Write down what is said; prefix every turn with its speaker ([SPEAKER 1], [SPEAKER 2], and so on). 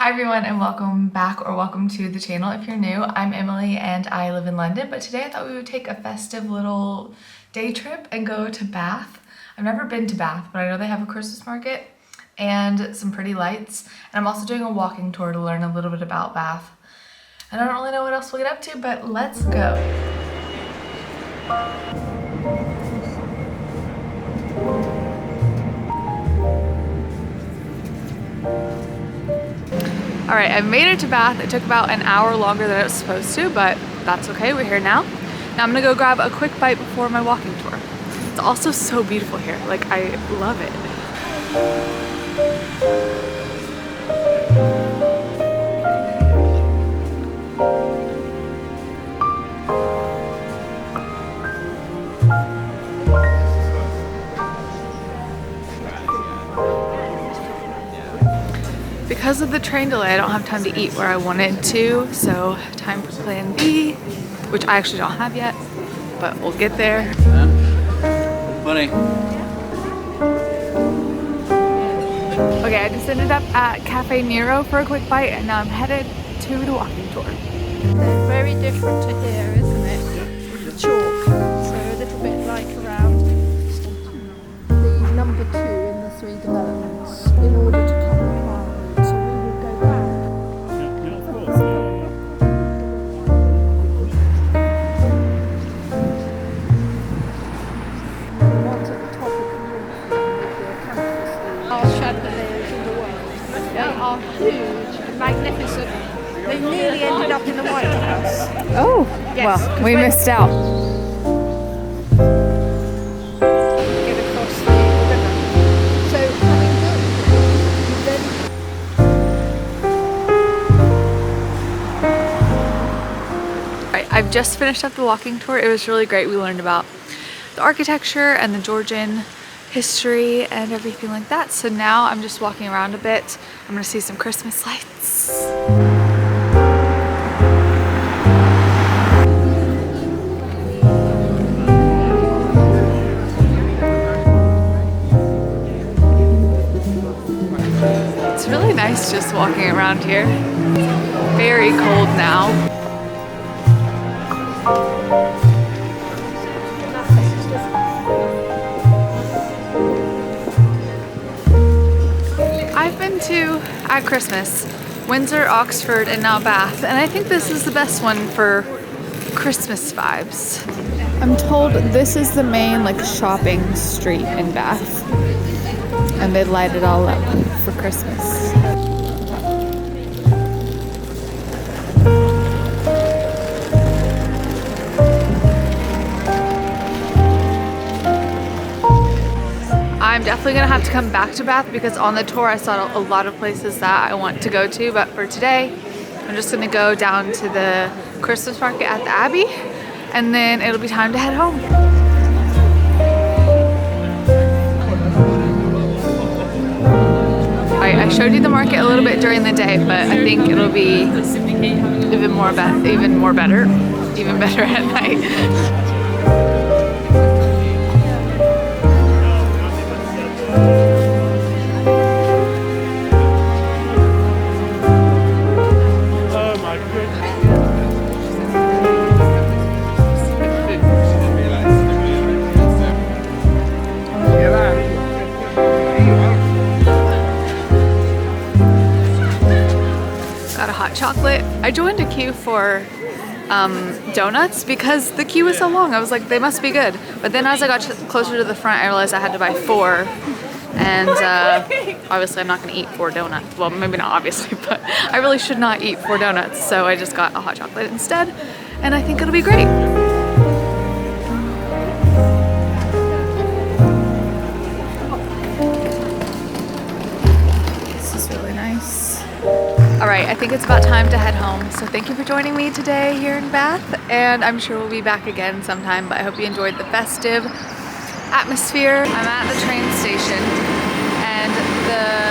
[SPEAKER 1] Hi everyone and welcome back or welcome to the channel if you're new. I'm Emily and I live in London, but today I thought we would take a festive little day trip and go to Bath. I've never been to Bath, but I know they have a Christmas market and some pretty lights. And I'm also doing a walking tour to learn a little bit about Bath. And I don't really know what else we'll get up to, but let's go. All right, I made it to Bath. It took about an hour longer than it was supposed to, but that's okay, we're here now. Now I'm gonna go grab a quick bite before my walking tour. It's also so beautiful here, like I love it. Because of the train delay, I don't have time to eat where I wanted to, so time for plan B, which I actually don't have yet, but we'll get there.
[SPEAKER 2] Money.
[SPEAKER 1] Okay, I just ended up at Cafe Nero for a quick bite, and now I'm headed to the walking tour.
[SPEAKER 3] They're very different to here, isn't it? With the chalk, so a little bit like around the number 2 in the 3 developments in order to cover the route. So we will go back.
[SPEAKER 2] Yeah, of course.
[SPEAKER 3] The ones at the top of the roof with the campus, our chandeliers in the world. They are huge and magnificent. They nearly ended up in the White House.
[SPEAKER 1] Oh,
[SPEAKER 3] Yes,
[SPEAKER 1] well, we missed out.
[SPEAKER 3] Get across the river. So having done that,
[SPEAKER 1] Right, I've just finished up the walking tour. It was really great. We learned about the architecture and the Georgian history and everything like that. So now I'm just walking around a bit. I'm gonna see some Christmas lights. It's really nice just walking around here. Very cold now. I've been to, at Christmas, Windsor, Oxford, and now Bath, and I think this is the best one for Christmas vibes. I'm told this is the main shopping street in Bath, and they light it all up for Christmas. I'm definitely gonna have to come back to Bath because on the tour I saw a lot of places that I want to go to, but for today I'm just gonna go down to the Christmas market at the Abbey and then it'll be time to head home. Alright, I showed you the market a little bit during the day, but I think it'll be even better at night. Got a hot chocolate. I joined a queue for donuts because the queue was so long. I was like, they must be good. But then as I got closer to the front, I realized I had to buy 4. And obviously I'm not gonna eat 4 donuts. Well, maybe not obviously, but I really should not eat 4 donuts. So I just got a hot chocolate instead. And I think it'll be great. This is really nice. All right, I think it's about time to head home. So thank you for joining me today here in Bath, and I'm sure we'll be back again sometime, but I hope you enjoyed the festive atmosphere. I'm at the train station, and the